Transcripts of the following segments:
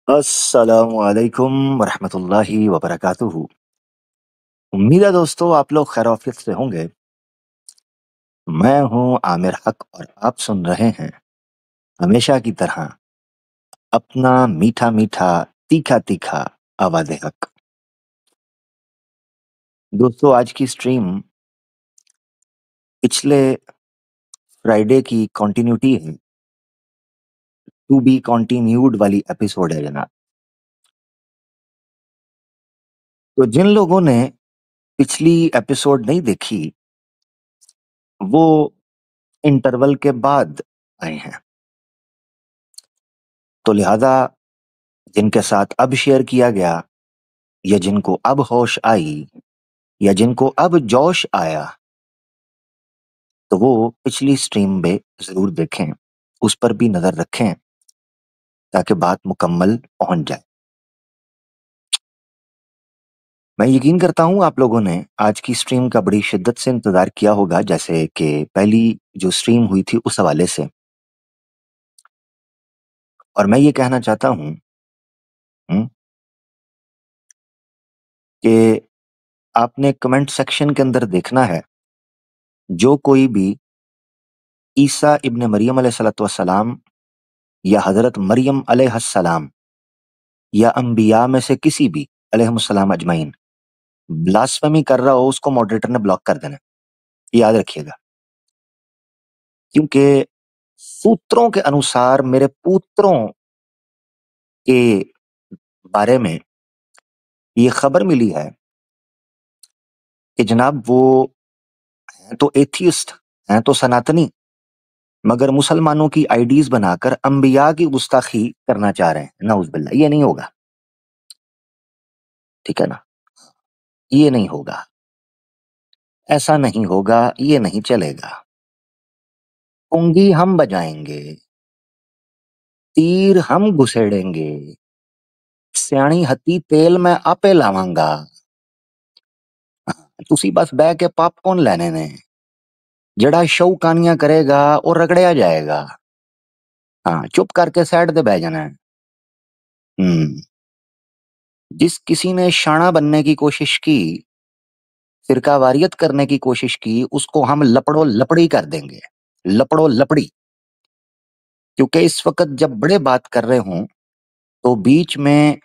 अस्सलामुअलैकुम वरहमतुल्लाहि वबरकातुहू। उम्मीद है दोस्तों आप लोग खैर से होंगे। मैं हूं आमिर हक और आप सुन रहे हैं हमेशा की तरह अपना मीठा मीठा तीखा तीखा आवाज़े हक। दोस्तों आज की स्ट्रीम पिछले फ्राइडे की कंटिन्यूटी है, टू बी कंटिन्यूड वाली एपिसोड है जनाब। तो जिन लोगों ने पिछली एपिसोड नहीं देखी वो इंटरवल के बाद आए हैं, तो लिहाजा जिनके साथ अब शेयर किया गया या जिनको अब होश आई या जिनको अब जोश आया तो वो पिछली स्ट्रीम में जरूर देखें, उस पर भी नजर रखें ताकि बात मुकम्मल पहुंच जाए। मैं यकीन करता हूं आप लोगों ने आज की स्ट्रीम का बड़ी शिद्दत से इंतजार किया होगा, जैसे कि पहली जो स्ट्रीम हुई थी उस हवाले से। और मैं ये कहना चाहता हूं कि आपने कमेंट सेक्शन के अंदर देखना है, जो कोई भी ईसा इब्न मरियम अलैहिस्सलाम या हजरत मरियम अलैहिस्सलाम या अंबिया में से किसी भी अलैहिस्सलाम अजमईन ब्लास्फेमी कर रहा हो उसको मॉडरेटर ने ब्लॉक कर देना, याद रखिएगा। क्योंकि सूत्रों के अनुसार मेरे पुत्रों के बारे में ये खबर मिली है कि जनाब वो हैं तो एथियस्ट, हैं तो सनातनी, मगर मुसलमानों की आईडीज बनाकर अंबिया की गुस्ताखी करना चाह रहे हैं। नाउज़ुबिल्लाह, ये नहीं होगा, ठीक है ना, ये नहीं होगा, ऐसा नहीं होगा, ये नहीं चलेगा। पुंगी हम बजाएंगे, तीर हम घुसेड़ेंगे, सियाणी हत्ती तेल मैं आपे लावांगा, तुसी बस बह के पॉपकॉर्न लेने ने, जड़ा शौकानियां करेगा और रगड़िया जाएगा। हाँ, चुप करके साइड पे बह जाना है। जिस किसी ने शाना बनने की कोशिश की, फिरकावारियत करने की कोशिश की, उसको हम लपड़ो लपड़ी कर देंगे, लपड़ो लपड़ी। क्योंकि इस वक्त जब बड़े बात कर रहे हों तो बीच में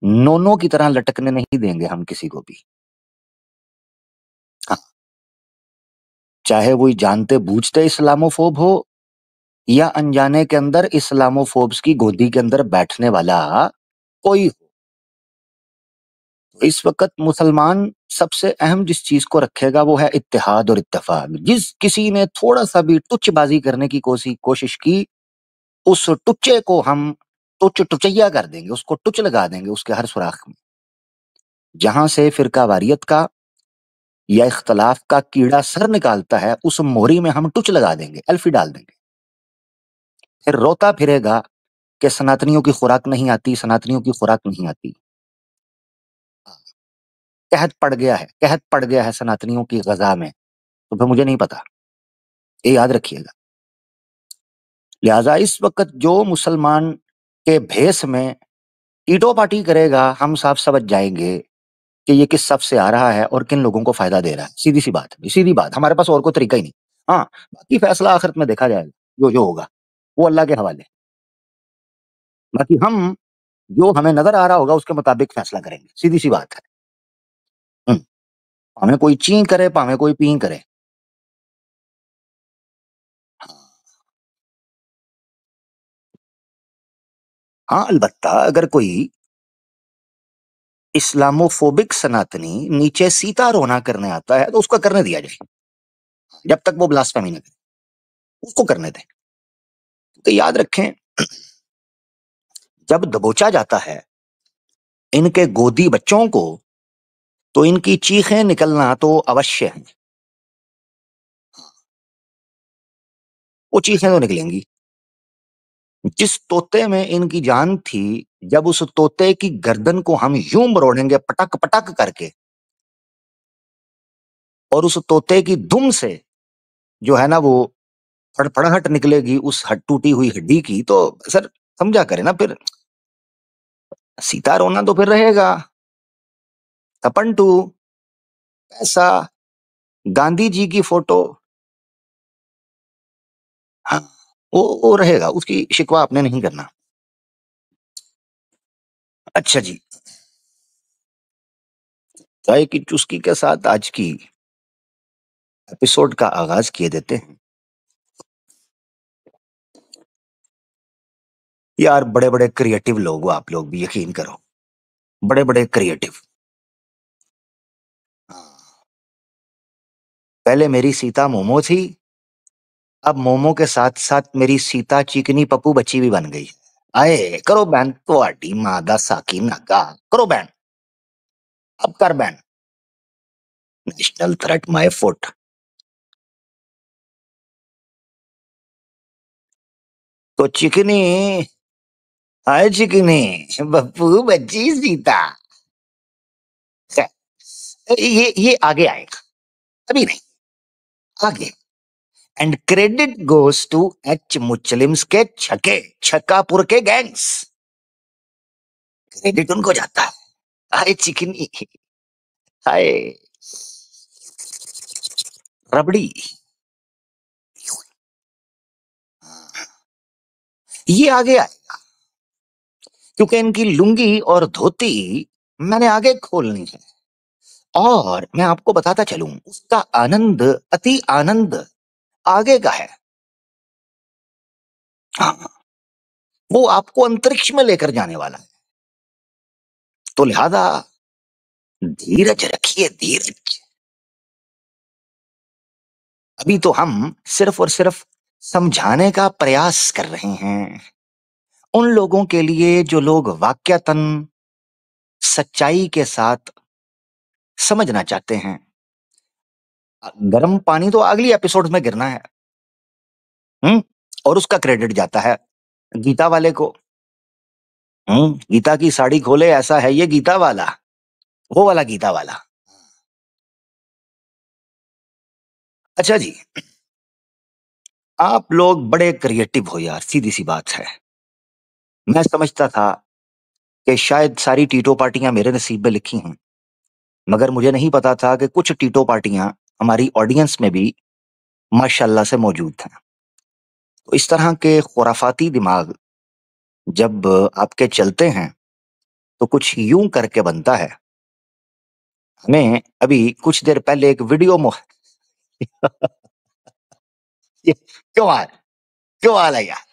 नोनों की तरह लटकने नहीं देंगे हम किसी को भी। हाँ, चाहे वो जानते बूझते इस्लामोफोब हो या अनजाने के अंदर इस्लामोफोब्स की गोदी के अंदर बैठने वाला कोई हो। इस वक्त मुसलमान सबसे अहम जिस चीज को रखेगा वो है इत्तेहाद और इत्तेफाक। जिस किसी ने थोड़ा सा भी टुच्चबाजी करने की कोशिश की, उस टुच्चे को हम टुच टुचैया कर देंगे, उसको टुच लगा देंगे उसके हर सुराख में। जहां से फिरकावारियत का या इख्तलाफ का कीड़ा सर निकालता है, उस मोहरी में हम टुच लगा देंगे, अल्फी डाल देंगे। फिर रोता फिरेगा कि सनातनियों की खुराक नहीं आती, सनातनियों की खुराक नहीं आती। कहत पड़ गया है, कहत पड़ गया है सनातनियों की गजा में, तो फिर मुझे नहीं पता, ये याद रखिएगा। लिहाजा इस वक्त जो मुसलमान के भेस में ईटो पार्टी करेगा, हम साफ समझ जाएंगे कि ये किस सफ से आ रहा है और किन लोगों को फायदा दे रहा है। सीधी सी बात, सीधी बात, हमारे पास और कोई तरीका ही नहीं। हाँ, बाकी फैसला आखिरत में देखा जाएगा, जो जो होगा वो अल्लाह के हवाले। बाकी हम जो हमें नजर आ रहा होगा उसके मुताबिक फैसला करेंगे, सीधी सी बात है। हमें कोई ची करे, भाਵੇਂ कोई पी करे। हाँ, अलबत्ता अगर कोई इस्लामोफोबिक सनातनी नीचे सीता रोना करने आता है तो उसको करने दिया जाए, जब तक वो ब्लास्फेमी न करे, उसको करने दें। तो याद रखें, जब दबोचा जाता है इनके गोदी बच्चों को तो इनकी चीखें निकलना तो अवश्य है, वो चीखें तो निकलेंगी। जिस तोते में इनकी जान थी, जब उस तोते की गर्दन को हम यूं मरोड़ेंगे पटक पटक करके, और उस तोते की दुम से जो है ना वो फड़फड़ाहट निकलेगी उस टूटी हुई हड्डी की, तो सर समझा करें ना फिर। सीता रोना तो फिर रहेगा, तपंटू, पैसा, गांधी जी की फोटो, हाँ, वो रहेगा, उसकी शिकवा आपने नहीं करना। अच्छा जी, चाय की चुस्की के साथ आज की एपिसोड का आगाज किए देते हैं। यार बड़े बड़े क्रिएटिव लोग हो आप लोग भी, यकीन करो, बड़े बड़े क्रिएटिव। पहले मेरी सीता मोमो थी, अब मोमो के साथ साथ मेरी सीता चिकनी पप्पू बच्ची भी बन गई। आए करो बैन, तो मादा साकी नागा करो बैन, अब कर ban. National threat my foot. तो चिकनी, आए चिकनी पप्पू बच्ची सीता, ये आगे आएगा, अभी नहीं, आगे। And credit goes to H मुचलिम्स के छके, छक्कापुर के गैंग्स, क्रेडिट उनको जाता है। हाय चिकनी, हाय रबड़ी, ये आगे आएगा क्योंकि इनकी लुंगी और धोती मैंने आगे खोलनी है, और मैं आपको बताता चलूं उसका आनंद, अति आनंद आगे का है। हाँ, वो आपको अंतरिक्ष में लेकर जाने वाला है, तो लिहाजा धीरज रखिए, धीरज। अभी तो हम सिर्फ और सिर्फ समझाने का प्रयास कर रहे हैं उन लोगों के लिए जो लोग वाक्यतन सच्चाई के साथ समझना चाहते हैं। गर्म पानी तो अगली एपिसोड में गिरना है, और उसका क्रेडिट जाता है गीता वाले को। गीता की साड़ी खोले, ऐसा है ये गीता वाला, वो वाला गीता वाला। अच्छा जी, आप लोग बड़े क्रिएटिव हो यार, सीधी सी बात है। मैं समझता था कि शायद सारी टीटो पार्टियां मेरे नसीब में लिखी हैं, मगर मुझे नहीं पता था कि कुछ टीटो पार्टियां हमारी ऑडियंस में भी माशाल्लाह से मौजूद हैं। तो इस तरह के खुराफाती दिमाग जब आपके चलते हैं तो कुछ यूं करके बनता है। हमें अभी कुछ देर पहले एक वीडियो ये क्यों आ क्यों आ रहा यार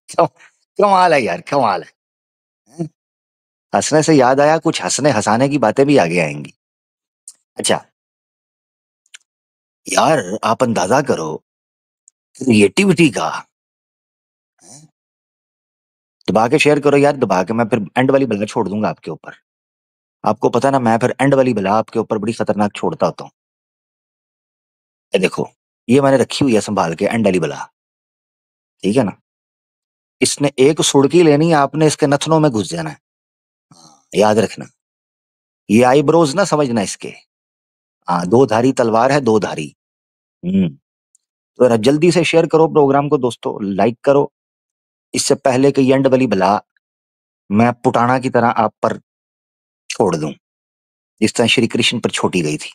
क्यों क्यों आ रहा यार, क्यों आ रहा है? हंसने से याद आया, कुछ हंसने हंसाने की बातें भी आगे आएंगी। अच्छा यार, आप अंदाजा करो क्रिएटिविटी का, दबा के शेयर करो यार, दबा के। मैं फिर एंड वाली बला छोड़ दूंगा आपके ऊपर। आपको पता ना, मैं फिर एंड वाली बला आपके ऊपर बड़ी खतरनाक छोड़ता होता हूँ। ये देखो, ये मैंने रखी हुई है संभाल के एंड वाली बला, ठीक है ना। इसने एक सुड़की लेनी है, आपने इसके नथनों में घुस जाना है, याद रखना। ये आईब्रोज ना समझना इसके, हाँ, दो धारी तलवार है, दो धारी। तो जरा जल्दी से शेयर करो प्रोग्राम को दोस्तों, लाइक करो, इससे पहले कि एंड वाली बला मैं पुटाना की तरह आप पर छोड़ दूं, जिस तरह श्री कृष्ण पर छोटी गई थी।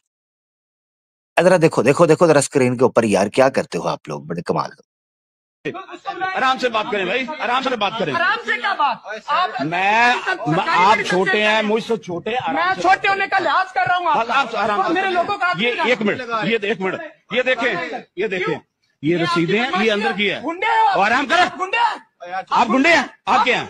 जरा देखो देखो देखो जरा स्क्रीन के ऊपर, यार क्या करते हो आप लोग, बड़े कमाल हो। आराम से बात करें भाई, आराम से बात करें। आराम से क्या बात? आप छोटे हैं, मुझसे छोटे, मैं छोटे होने का लिहाज कर रहा हूँ। आराम से मेरे लोगों का ये एक मिनट, एक मिनट, ये देखें, ये देखें, ये रसीदें हैं, ये अंदर की है। और आराम करें, गुंडे, आप गुंडे हैं, आप क्या हैं?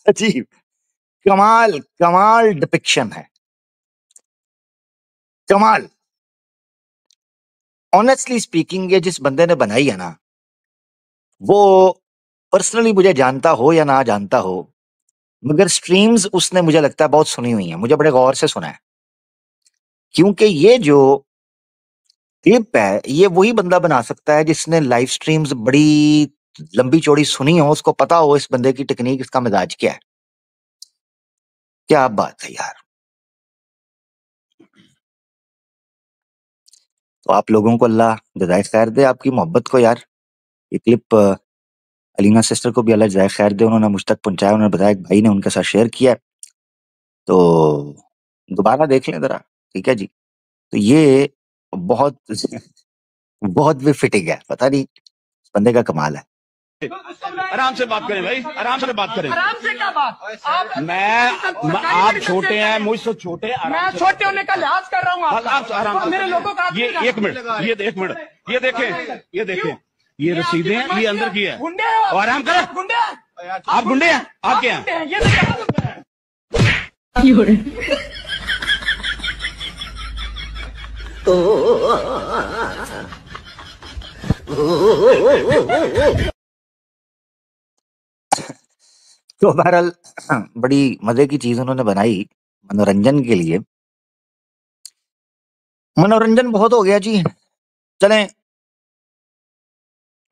अजीब, कमाल कमाल डिपिक्शन है, कमाल। ऑनेस्टली स्पीकिंग, ये जिस बंदे ने बनाई है ना, वो पर्सनली मुझे जानता हो या ना जानता हो, मगर स्ट्रीम्स उसने मुझे लगता है बहुत सुनी हुई है, मुझे बड़े गौर से सुना है। क्योंकि ये जो क्लिप है, ये वही बंदा बना सकता है जिसने लाइव स्ट्रीम्स बड़ी लंबी चौड़ी सुनी हो, उसको पता हो इस बंदे की टेक्निक, इसका मिजाज क्या है। क्या बात है यार। तो आप लोगों को अल्लाह जज़ाए खैर दे आपकी मोहब्बत को यार। ये क्लिप अलीना सिस्टर को भी अल्लाह जज़ाए खैर दे, उन्होंने मुझ तक पहुंचाया, उन्होंने बताया कि भाई ने उनके साथ शेयर किया है, तो दोबारा देख लें जरा, ठीक है जी। तो ये बहुत बहुत भी फिटिंग है, पता नहीं इस बंदे का कमाल है। आराम से बात करें भाई, आराम से बात करें। आराम से क्या बात? आप छोटे हैं, मुझसे छोटे, मैं छोटे होने का लिहाज कर रहा हूँ। आराम मेरे लोगों का ये एक मिनट, एक मिनट, ये देखें, ये रसीदें हैं, ये अंदर की है। आराम करें। गुंडे आप गुंडे हैं, आप क्या हैं? तो बहरहाल बड़ी मजे की चीज उन्होंने बनाई मनोरंजन के लिए। मनोरंजन बहुत हो गया जी, चलें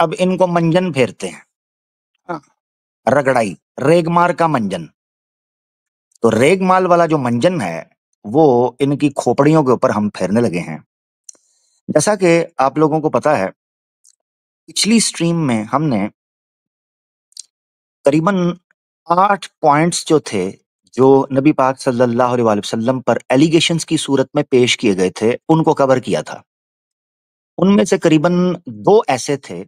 अब इनको मंजन फेरते हैं। हाँ, रगड़ाई, रेगमार का मंजन। तो रेगमाल वाला जो मंजन है वो इनकी खोपड़ियों के ऊपर हम फेरने लगे हैं। जैसा कि आप लोगों को पता है, पिछली स्ट्रीम में हमने करीबन 8 पॉइंट्स जो थे, जो नबी पाक सल्लल्लाहु अलैहि वसल्लम पर एलिगेशंस की सूरत में पेश किए गए थे, उनको कवर किया था। उनमें से करीबन 2 ऐसे थे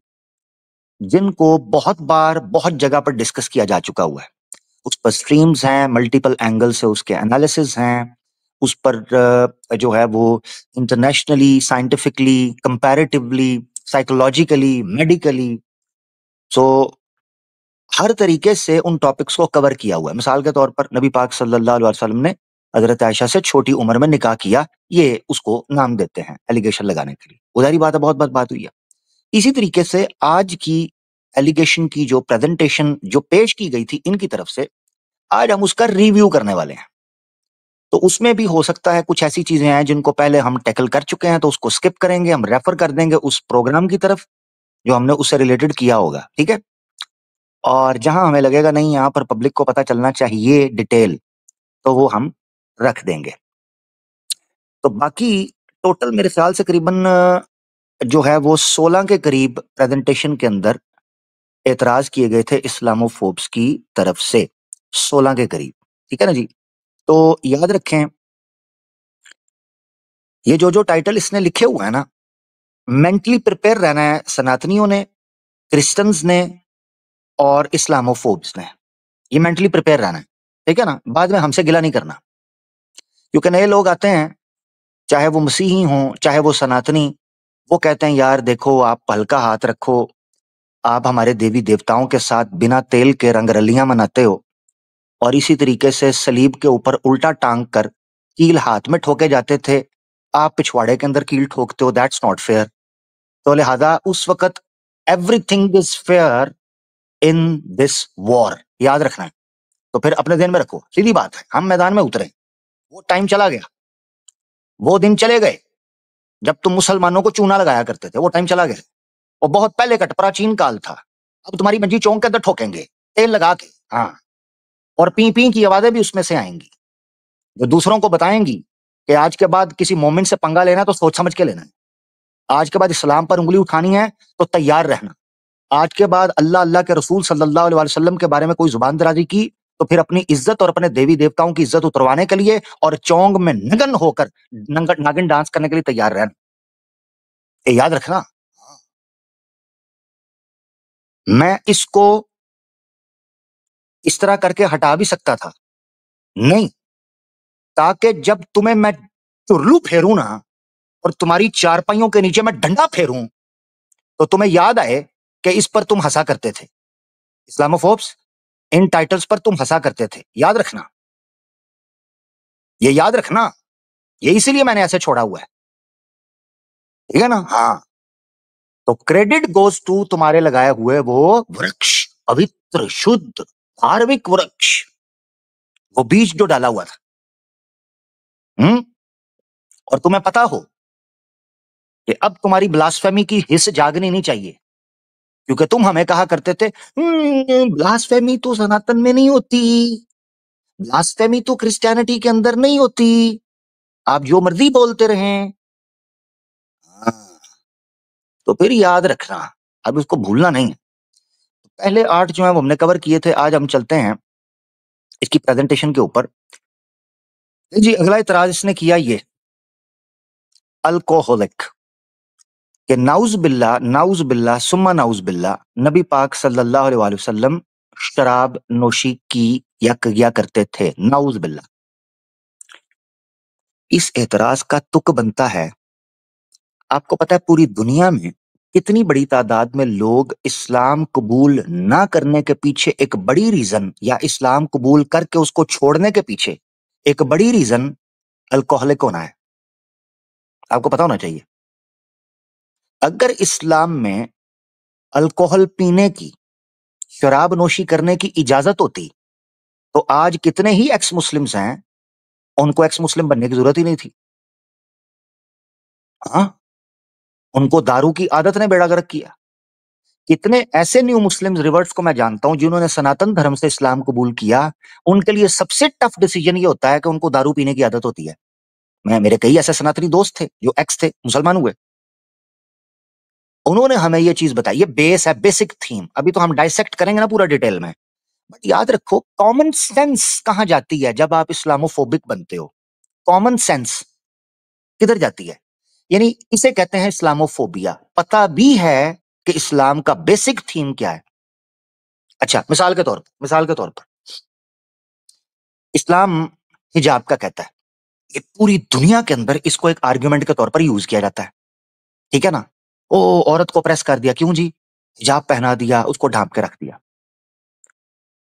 जिनको बहुत बार बहुत जगह पर डिस्कस किया जा चुका हुआ है। उस पर स्ट्रीम्स हैं, मल्टीपल एंगल से उसके एनालिसिस हैं, उस पर जो है वो internationally, scientifically, comparatively, psychologically, medically, so हर तरीके से उन टॉपिक्स को कवर किया हुआ है। मिसाल के तौर पर नबी पाक सल्लल्लाहु अलैहि वसल्लम ने हजरत आयशा से छोटी उम्र में निकाह किया, ये उसको नाम देते हैं एलिगेशन लगाने के लिए। उधारी बात है, बहुत बात हुई है। इसी तरीके से आज की एलिगेशन की जो प्रेजेंटेशन जो पेश की गई थी इनकी तरफ से, आज हम उसका रिव्यू करने वाले हैं। तो उसमें भी हो सकता है कुछ ऐसी चीजें हैं जिनको पहले हम टैकल कर चुके हैं, तो उसको स्किप करेंगे, हम रेफर कर देंगे उस प्रोग्राम की तरफ जो हमने उससे रिलेटेड किया होगा, ठीक है। और जहां हमें लगेगा नहीं यहाँ पर पब्लिक को पता चलना चाहिए डिटेल, तो वो हम रख देंगे। तो बाकी टोटल मेरे ख्याल से करीबन जो है वो 16 के करीब प्रेजेंटेशन के अंदर एतराज किए गए थे इस्लामोफोब्स की तरफ से, 16 के करीब, ठीक है ना जी। तो याद रखें, ये जो टाइटल इसने लिखे हुए हैं ना, मेंटली प्रिपेयर रहना है सनातनियों ने, क्रिश्चियंस ने और इस्लामोफोब्स ने। ये मेंटली प्रिपेयर रहना है, ठीक है ना। बाद में हमसे गिला नहीं करना, क्योंकि नए लोग आते हैं, चाहे वो मसीही हों चाहे वो सनातनी, वो कहते हैं यार देखो आप हल्का हाथ रखो, आप हमारे देवी देवताओं के साथ बिना तेल के रंगरलियां मनाते हो और इसी तरीके से सलीब के ऊपर उल्टा टांग कर कील हाथ में ठोके जाते थे, आप पिछवाड़े के अंदर कील ठोकते हो, दैट्स नॉट फेयर। तो लिहाजा उस वक्त everything is fair in this war, याद रखना है। तो फिर अपने ध्यान में रखो, सीधी बात है, हम मैदान में उतरे, वो टाइम चला गया, वो दिन चले गए जब तुम मुसलमानों को चूना लगाया करते थे, वो टाइम चला गया। वो बहुत पहले का प्राचीन काल था। अब तुम्हारी मंजी चौंक के अंदर ठोकेंगे तेल लगा के, हाँ, और पी पी की आवाजें भी उसमें से आएंगी, जो दूसरों को बताएंगी कि आज के बाद किसी मोमिन से पंगा लेना है तो सोच समझ के लेना है, आज के बाद इस्लाम पर उंगली उठानी है तो तैयार रहना, आज के बाद अल्लाह अल्लाह के रसूल सल्लल्लाहु अलैहि वसल्लम के बारे में कोई जुबान दराजी की तो फिर अपनी इज्जत और अपने देवी देवताओं की इज्जत उतरवाने के लिए और चौंग में नगन होकर नागिन डांस करने के लिए तैयार रहना, ये याद रखना। मैं इसको इस तरह करके हटा भी सकता था, नहीं, ताकि जब तुम्हें मैं चुरलू फेरूं ना और तुम्हारी चारपाइयों के नीचे मैं डंडा फेरूं तो तुम्हें याद आए कि इस पर तुम हंसा करते थे, इस्लामोफोब्स, इन टाइटल्स पर तुम हंसा करते थे, याद रखना, ये याद रखना, ये इसीलिए मैंने ऐसे छोड़ा हुआ है, ठीक है ना। हाँ, तो क्रेडिट गोज टू तुम्हारे लगाए हुए वो वृक्ष, पवित्र शुद्ध धार्मिक वृक्ष, वो बीज जो डाला हुआ था। और तुम्हें पता हो कि अब तुम्हारी ब्लास्फेमी की हिस्स जागनी नहीं चाहिए, क्योंकि तुम हमें कहा करते थे ब्लास्फेमी तो सनातन में नहीं होती, ब्लास्फेमी तो क्रिश्चियनिटी के अंदर नहीं होती, आप जो मर्जी बोलते रहें। हाँ, तो फिर याद रखना, अब इसको भूलना नहीं है। पहले 8 जो है वो हमने कवर किए थे, आज हम चलते हैं इसकी प्रेजेंटेशन के ऊपर। जी अगला इतराज इसने किया ये अल्कोहलिक के नाउज बिल्ला सुम्मा नाउज बिल्ला, नबी पाक सल्लल्लाहु अलैहि वसल्लम शराब नोशी की या किया करते थे, नाउज बिल्ला। इस एतराज का तुक बनता है, आपको पता है पूरी दुनिया में कितनी बड़ी तादाद में लोग इस्लाम कबूल ना करने के पीछे एक बड़ी रीजन, या इस्लाम कबूल करके उसको छोड़ने के पीछे एक बड़ी रीजन अल्कोहलिक होना है। आपको पता होना चाहिए, अगर इस्लाम में अल्कोहल पीने की, शराब नोशी करने की इजाजत होती तो आज कितने ही एक्स मुस्लिम्स हैं, उनको एक्स मुस्लिम बनने की जरूरत ही नहीं थी। हाँ, उनको दारू की आदत ने बेड़ा गर्क किया। कितने ऐसे न्यू मुस्लिम रिवर्ट्स को मैं जानता हूं जिन्होंने सनातन धर्म से इस्लाम कबूल किया, उनके लिए सबसे टफ डिसीजन ये होता है कि उनको दारू पीने की आदत होती है। मेरे कई ऐसे सनातनी दोस्त थे जो एक्स थे, मुसलमान हुए, उन्होंने हमें ये चीज बताई। ये बेस है, बेसिक थीम, अभी तो हम डाइसेक्ट करेंगे ना पूरा डिटेल में। बट याद रखो, कॉमन सेंस कहां जाती है जब आप इस्लामोफोबिक बनते हो? कॉमन सेंस किधर जाती है? यानी इसे कहते हैं इस्लामोफोबिया। पता भी है कि इस्लाम का बेसिक थीम क्या है। अच्छा, मिसाल के तौर पर इस्लाम हिजाब का कहता है, ये पूरी दुनिया के अंदर इसको एक आर्गुमेंट के तौर पर यूज किया जाता है, ठीक है ना? ओ, औरत को प्रेस कर दिया, क्यों जी? हिजाब पहना दिया, उसको ढांप के रख दिया।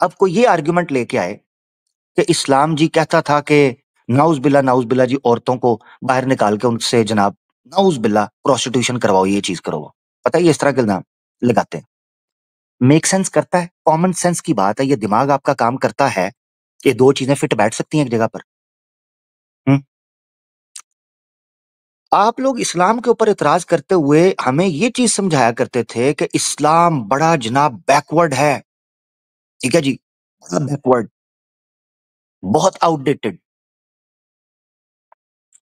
अब कोई ये आर्गुमेंट लेके आए कि इस्लाम जी कहता था कि नाउज बिल्ला जी, औरतों को बाहर निकाल के उनसे जनाब नाउज बिल्ला प्रोस्टिट्यूशन करवाओ, ये चीज करवाओ। पता है ये इस तरह के इल्जाम लगाते हैं। मेक सेंस करता है, कॉमन सेंस की बात है, ये दिमाग आपका काम करता है, ये दो चीजें फिट बैठ सकती हैं एक जगह पर। हम्म आप लोग इस्लाम के ऊपर इतराज करते हुए हमें ये चीज समझाया करते थे कि इस्लाम बड़ा जनाब बैकवर्ड है, ठीक है जी, बड़ा बैकवर्ड, बहुत आउटडेटेड।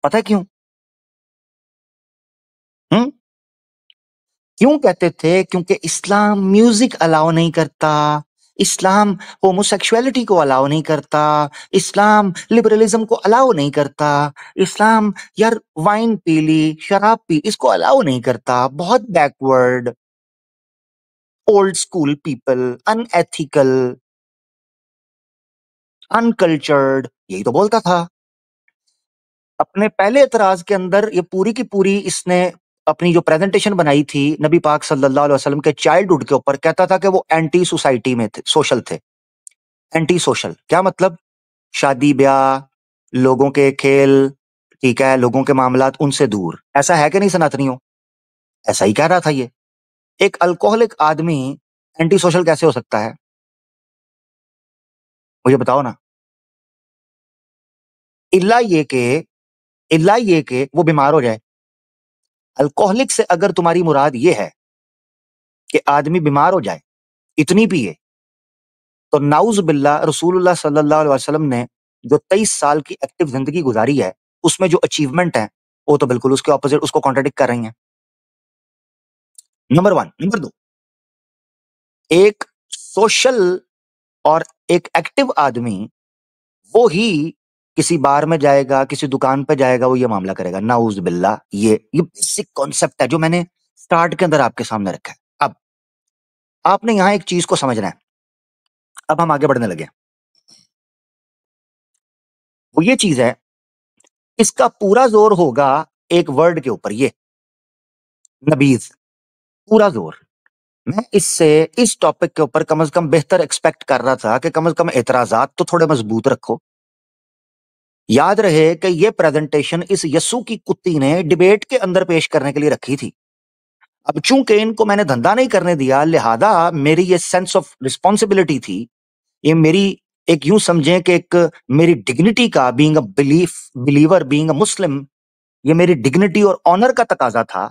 पता है क्यों? हम्म क्यों कहते थे? क्योंकि इस्लाम म्यूजिक अलाउ नहीं करता, इस्लाम होमोसेक्सुअलिटी को अलाउ नहीं करता, इस्लाम लिबरलिज्म को अलाउ नहीं करता, इस्लाम यार वाइन पी ली, शराब पी, इसको अलाउ नहीं करता, बहुत backward, old school people, unethical, uncultured, यही तो बोलता था। अपने पहले एतराज के अंदर ये पूरी की पूरी इसने अपनी जो प्रेजेंटेशन बनाई थी नबी पाक सल्लल्लाहु अलैहि वसल्लम के चाइल्डहुड के ऊपर, कहता था कि वो एंटी सोसाइटी में थे, सोशल थे। एंटी सोशल क्या मतलब? शादी ब्याह, लोगों के खेल, ठीक है, लोगों के मामलात, उनसे दूर। ऐसा है कि नहीं सनातनियों? ऐसा ही कह रहा था ये। एक अल्कोहलिक आदमी एंटी सोशल कैसे हो सकता है? मुझे बताओ ना। इल्ला ये के वो बीमार हो जाए। अल्कोहलिक से अगर तुम्हारी मुराद ये है कि आदमी बीमार हो जाए, इतनी पिए, तो नाउज बिल्ला रसूलुल्लाह सल्लल्लाहु अलैहि वसल्लम ने जो 23 साल की एक्टिव जिंदगी गुजारी है, उसमें जो अचीवमेंट है वो तो बिल्कुल उसके ऑपोजिट, उसको कॉन्ट्राडिक्ट कर रही हैं। नंबर 1। नंबर 2, एक सोशल और एक एक्टिव आदमी वो ही किसी बार में जाएगा, किसी दुकान पे जाएगा, वो ये मामला करेगा, नाउज बिल्ला। ये बेसिक कॉन्सेप्ट है जो मैंने स्टार्ट के अंदर आपके सामने रखा है। अब आपने यहां एक चीज को समझना है, अब हम आगे बढ़ने लगे। वो ये चीज है, इसका पूरा जोर होगा एक वर्ड के ऊपर, ये नबीज, पूरा जोर। मैं इससे इस टॉपिक के ऊपर कम से कम बेहतर एक्सपेक्ट कर रहा था कि कम से कम एतराजात तो थोड़े मजबूत रखो। याद रहे कि ये प्रेजेंटेशन इस यस्सु की कुत्ती ने डिबेट के अंदर पेश करने के लिए रखी थी। अब चूंकि इनको मैंने धंधा नहीं करने दिया, लिहाजा मेरी ये सेंस ऑफ रिस्पॉन्सिबिलिटी थी, ये मेरी एक यूं समझें कि एक मेरी डिग्निटी का, being a believer, being a Muslim, ये मेरी डिग्निटी और ऑनर का तकाजा था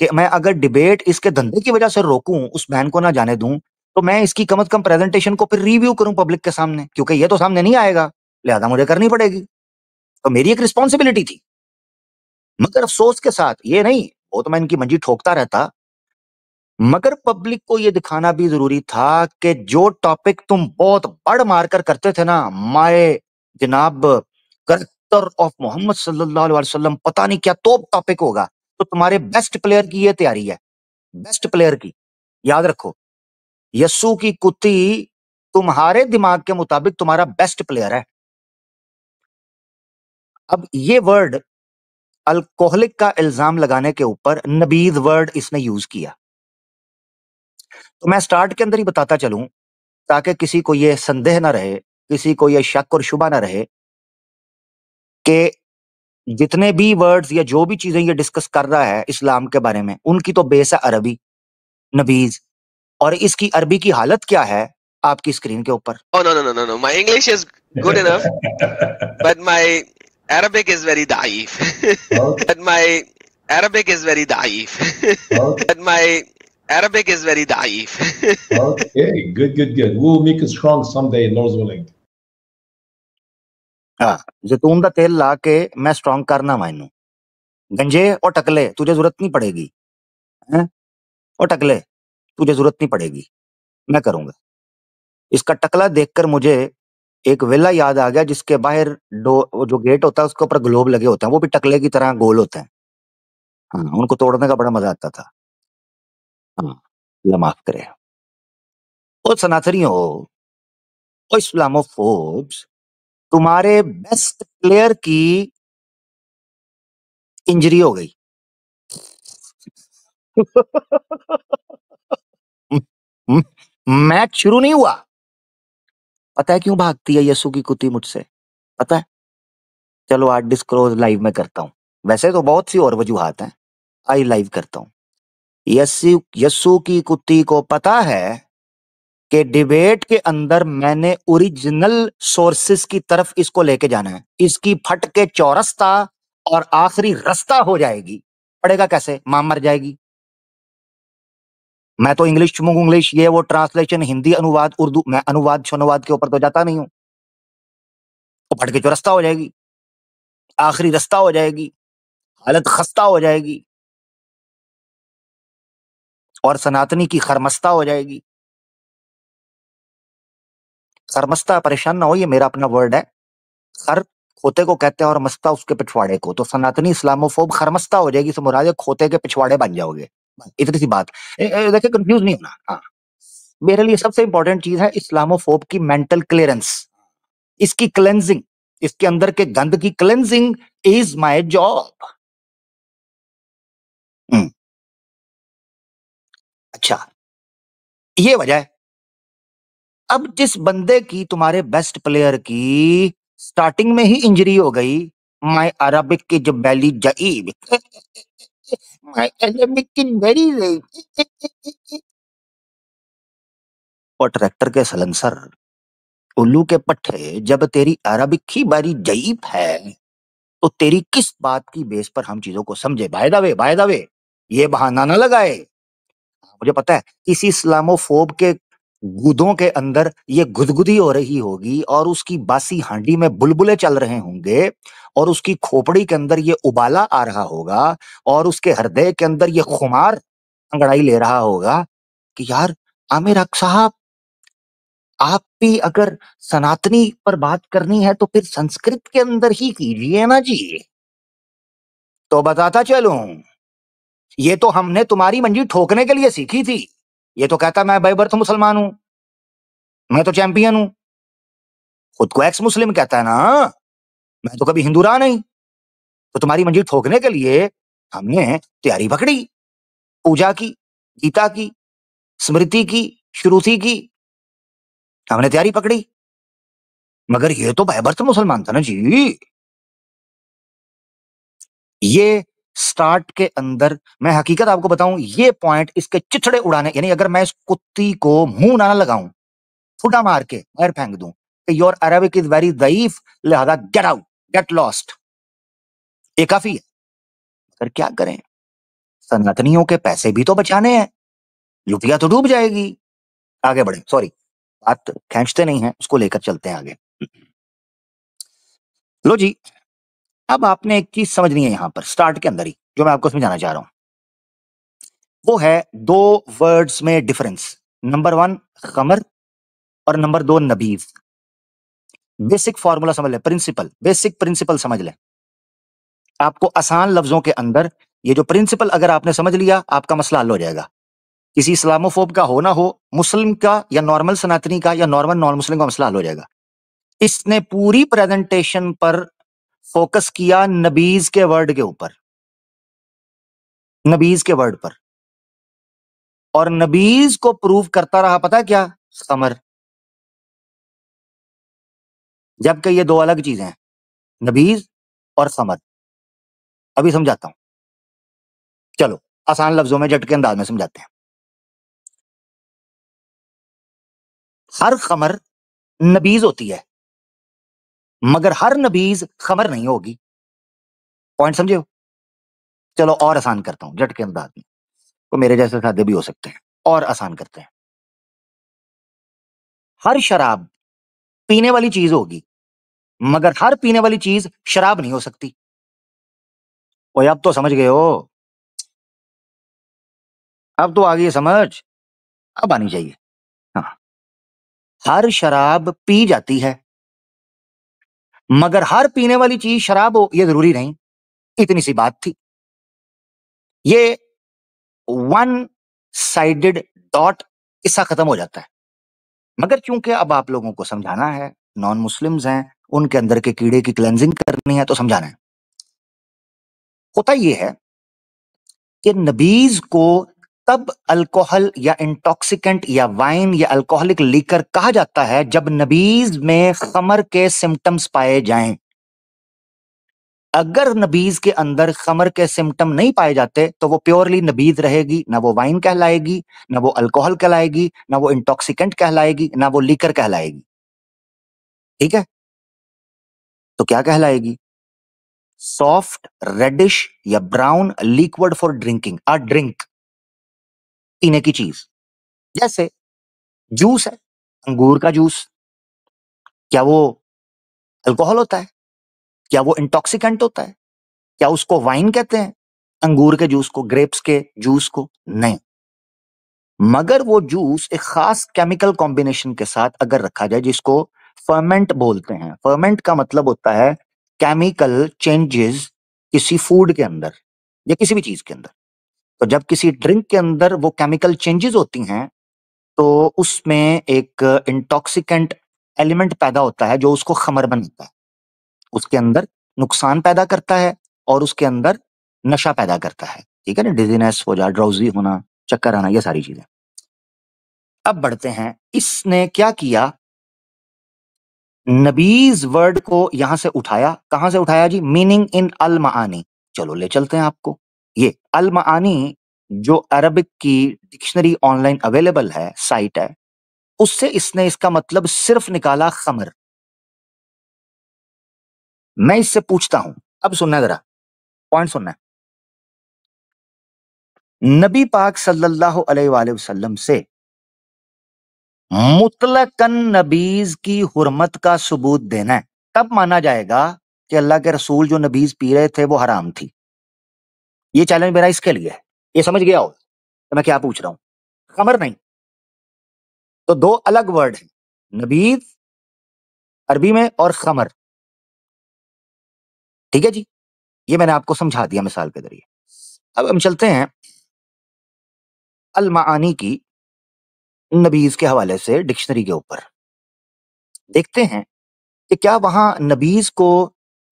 कि मैं अगर डिबेट इसके धंधे की वजह से रोकूं, उस बहन को ना जाने दूं, तो मैं इसकी कम से कम प्रेजेंटेशन को फिर रिव्यू करूं पब्लिक के सामने, क्योंकि ये तो सामने नहीं आएगा, लिहाजा मुझे करनी पड़ेगी। तो मेरी एक रिस्पॉन्सिबिलिटी थी। मगर अफसोस के साथ ये नहीं, वो तो मैं इनकी मंजी ठोकता रहता, मगर पब्लिक को ये दिखाना भी जरूरी था कि जो टॉपिक तुम बहुत बढ़ मारकर करते थे ना, माए जनाब करैक्टर ऑफ मोहम्मद सल्लल्लाहु अलैहि वसल्लम, पता नहीं क्या तो टॉपिक होगा, तो तुम्हारे बेस्ट प्लेयर की ये तैयारी है, बेस्ट प्लेयर की। याद रखो, यस्सु की कुत्ती तुम्हारे दिमाग के मुताबिक तुम्हारा बेस्ट प्लेयर है। अब ये वर्ड अल्कोहलिक का इल्जाम लगाने के ऊपर नबीज वर्ड इसने यूज किया, तो मैं स्टार्ट के अंदर ही बताता चलूं ताकि किसी को ये संदेह ना रहे, किसी को ये शक और शुबा ना रहे कि जितने भी वर्ड्स या जो भी चीजें ये डिस्कस कर रहा है इस्लाम के बारे में, उनकी तो बेस है अरबी, नबीज, और इसकी अरबी की हालत क्या है आपकी स्क्रीन के ऊपर। Oh, no. My English is good enough, but my Arabic is very daif. Okay. But my Arabic is very daif. Okay. But my Arabic is very daif. Okay, good. We'll make it strong someday, Lord's willing. हाँ, जैतून का तेल ला के मैं strong करना मानू, गंजे और टकले तुझे जरूरत नहीं पड़ेगी, हैं? और टकले तुझे जरूरत नहीं पड़ेगी, मैं करूंगा। इसका टकला देखकर मुझे एक विला याद आ गया जिसके बाहर वो जो गेट होता है उसके ऊपर ग्लोब लगे होते हैं, वो भी टकले की तरह गोल होते हैं। हाँ, उनको तोड़ने का बड़ा मजा आता था। हाँ, अल्लाह माफ करे। ओ सनातनियों, ओ इस्लामोफोब्स, तुम्हारे बेस्ट प्लेयर की इंजरी हो गई। मैच शुरू नहीं हुआ, पता है क्यों भागती है यस्सु की कुत्ती मुझसे? पता है? चलो आज डिस्क्लोज लाइव में करता हूं, वैसे तो बहुत सी और वजूहात हैं, आई लाइव करता हूं। यस्सु की कुत्ती को पता है कि डिबेट के अंदर मैंने ओरिजिनल सोर्सेस की तरफ इसको लेके जाना है, इसकी फट के चौरस्ता और आखिरी रास्ता हो जाएगी। पड़ेगा कैसे? मां मर जाएगी। मैं तो इंग्लिश चुमूंग इंग्लिश, ये वो ट्रांसलेशन, हिंदी अनुवाद, उर्दू, मैं अनुवाद शनुवाद के ऊपर तो जाता नहीं हूं, तो फट के चौरस्ता हो जाएगी, आखिरी रास्ता हो जाएगी, हालत खस्ता हो जाएगी, और सनातनी की खरमस्ता हो जाएगी। खरमस्ता, परेशान ना हो, ये मेरा अपना वर्ड है। खर खोते को कहते हैं और मस्ता उसके पिछवाड़े को, तो सनातनी इस्लामोफोब खरमस्ता हो जाएगी, मुराद है खोते के पिछवाड़े बन जाओगे। इतनी सी बात। देखिए, कंफ्यूज नहीं होना। हाँ, मेरे लिए सबसे इंपॉर्टेंट चीज है इस्लामोफोब की मेंटल क्लियरेंस, इसकी क्लेंजिंग, इसके अंदर के गंद की क्लेंजिंग इज माय जॉब। अच्छा, ये वजह है। अब जिस बंदे की, तुम्हारे बेस्ट प्लेयर की स्टार्टिंग में ही इंजरी हो गई, माय अरबिक की जो बैली जाइब, माय अरबिक की वेरी, और ट्रैक्टर के सलेंसर, उल्लू के पट्टे, जब तेरी अरबिक की बारी जईब है तो तेरी किस बात की बेस पर हम चीजों को समझे? बाय द वे ये बहाना ना लगाए। मुझे पता है इसी इस्लामोफोब के गुदों के अंदर ये गुदगुदी हो रही होगी और उसकी बासी हांडी में बुलबुले चल रहे होंगे और उसकी खोपड़ी के अंदर ये उबाला आ रहा होगा और उसके हृदय के अंदर ये खुमार अंगड़ाई ले रहा होगा कि यार आमिर हक साहब, आप भी अगर सनातनी पर बात करनी है तो फिर संस्कृत के अंदर ही कीजिए ना जी। तो बताता चलूं, ये तो हमने तुम्हारी मंजी ठोकने के लिए सीखी थी। ये तो कहता मैं बाय बर्थ मुसलमान हूं, मैं तो चैंपियन हूं, खुद को एक्स मुस्लिम कहता है ना, मैं तो कभी हिंदू रहा नहीं। तो तुम्हारी मंजी ठोकने के लिए हमने तैयारी पकड़ी, पूजा की, गीता की, स्मृति की, श्रुति की, हमने तैयारी पकड़ी। मगर ये तो बाय बर्थ मुसलमान था ना जी। ये स्टार्ट के अंदर, मैं हकीकत आपको बताऊं, ये पॉइंट इसके चिथड़े उड़ाने, यानी अगर मैं इस कुत्ती को मुंह ना लगाऊं, फुटा मार के बाहर फेंक दूं कि योर अरबिक इज वेरी ज़ईफ, लिहाजा गेट आउट, गेट लॉस्ट, ये काफी है। पर क्या करें, सनातनियों के पैसे भी तो बचाने हैं, लुटिया तो डूब जाएगी। आगे बढ़े, सॉरी बात खींचते नहीं है, उसको लेकर चलते हैं आगे। लो जी, अब आपने एक चीज समझनी है यहां पर स्टार्ट के अंदर ही, जो मैं आपको समझाना चाह रहा हूं, वो है दो वर्ड्स में डिफरेंस। नंबर 1 खमर और नंबर 2 नबीज। बेसिक फॉर्मूला समझ ले, प्रिंसिपल, बेसिक प्रिंसिपल समझ ले। आपको आसान लफ्जों के अंदर ये जो प्रिंसिपल अगर आपने समझ लिया, आपका मसला हल हो जाएगा। किसी इस्लामोफोब का हो ना हो, मुस्लिम का या नॉर्मल सनातनी का या नॉर्मल नॉन मुस्लिम का मसला हल हो जाएगा। इसने पूरी प्रेजेंटेशन पर फोकस किया नबीज के वर्ड के ऊपर, नबीज के वर्ड पर, और नबीज को प्रूव करता रहा, पता है क्या? कमर। जबकि ये दो अलग चीजें हैं, नबीज और कमर। अभी समझाता हूं, चलो आसान लफ्जों में झटके अंदाज में समझाते हैं। हर खमर नबीज होती है, मगर हर नबीज खमर नहीं होगी। पॉइंट समझे हो? चलो और आसान करता हूं झटके अंदाज में, तो मेरे जैसे सादे भी हो सकते हैं, और आसान करते हैं। हर शराब पीने वाली चीज होगी, मगर हर पीने वाली चीज शराब नहीं हो सकती। ओए अब तो समझ गए हो, अब तो आ गई है समझ, अब आनी चाहिए। हाँ, हर शराब पी जाती है, मगर हर पीने वाली चीज शराब हो ये जरूरी नहीं। इतनी सी बात थी। ये वन साइडेड डॉट, किस्सा खत्म हो जाता है। मगर चूंकि अब आप लोगों को समझाना है, नॉन मुस्लिम्स हैं, उनके अंदर के कीड़े की क्लेंजिंग करनी है, तो समझाना है। होता यह है कि नबीज को तब अल्कोहल या इंटॉक्सिकेंट या वाइन या अल्कोहलिक लीकर कहा जाता है जब नबीज में खमर के सिम्टम्स पाए जाएं। अगर नबीज के अंदर खमर के सिम्टम नहीं पाए जाते तो वो प्योरली नबीज रहेगी, ना वो वाइन कहलाएगी, ना वो अल्कोहल कहलाएगी, ना वो इंटॉक्सिकेंट कहलाएगी, ना वो लीकर कहलाएगी। ठीक है, तो क्या कहलाएगी? सॉफ्ट रेडिश या brown liquid for drinking, a drink, पीने की चीज। जैसे जूस है, अंगूर का जूस, क्या वो अल्कोहल होता है? क्या वो इंटॉक्सिकेंट होता है? क्या उसको वाइन कहते हैं, अंगूर के जूस को, ग्रेप्स के जूस को? नहीं। मगर वो जूस एक खास केमिकल कॉम्बिनेशन के साथ अगर रखा जाए, जिसको फर्मेंट बोलते हैं। फर्मेंट का मतलब होता है केमिकल चेंजेस किसी फूड के अंदर या किसी भी चीज के अंदर। तो जब किसी ड्रिंक के अंदर वो केमिकल चेंजेस होती हैं, तो उसमें एक इंटॉक्सिकेंट एलिमेंट पैदा होता है जो उसको खमर बनाता है, उसके अंदर नुकसान पैदा करता है और उसके अंदर नशा पैदा करता है। ठीक है ना, डिजीनेस हो जाए, ड्राउजी होना, चक्कर आना, ये सारी चीजें। अब बढ़ते हैं, इसने क्या किया? नबीज वर्ड को यहां से उठाया। कहां से उठाया जी? मीनिंग इन अल मानी। चलो ले चलते हैं आपको। ये अल मानी जो अरबिक की डिक्शनरी ऑनलाइन अवेलेबल है, साइट है, उससे इसने इसका मतलब सिर्फ निकाला खमर। मैं इससे पूछता हूं, अब सुनना जरा, पॉइंट सुनना। नबी पाक सल्लल्लाहु अलैहि वसल्लम से मुतलकन नबीज की हुर्मत का सबूत देना है, तब माना जाएगा कि अल्लाह के रसूल जो नबीज पी रहे थे वो हराम थी। ये चैलेंज मेरा इसके लिए है, ये समझ गया हो तो मैं क्या पूछ रहा हूं? खमर नहीं, तो दो अलग वर्ड है, नबीज अरबी में और खमर। ठीक है जी, ये मैंने आपको समझा दिया मिसाल के जरिए। अब हम चलते हैं अल मानी की नबीज के हवाले से डिक्शनरी के ऊपर, देखते हैं कि क्या वहां नबीज को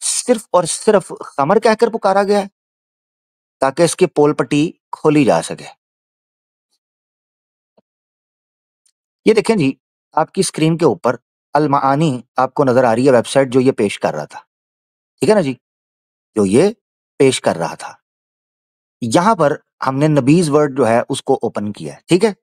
सिर्फ और सिर्फ खमर कहकर पुकारा गया है, ताकि इसकी पोल पट्टी खोली जा सके। ये देखें जी, आपकी स्क्रीन के ऊपर अल मानी आपको नजर आ रही है, वेबसाइट जो ये पेश कर रहा था। ठीक है ना जी, जो ये पेश कर रहा था, यहां पर हमने नबीज वर्ड जो है उसको ओपन किया है। ठीक है,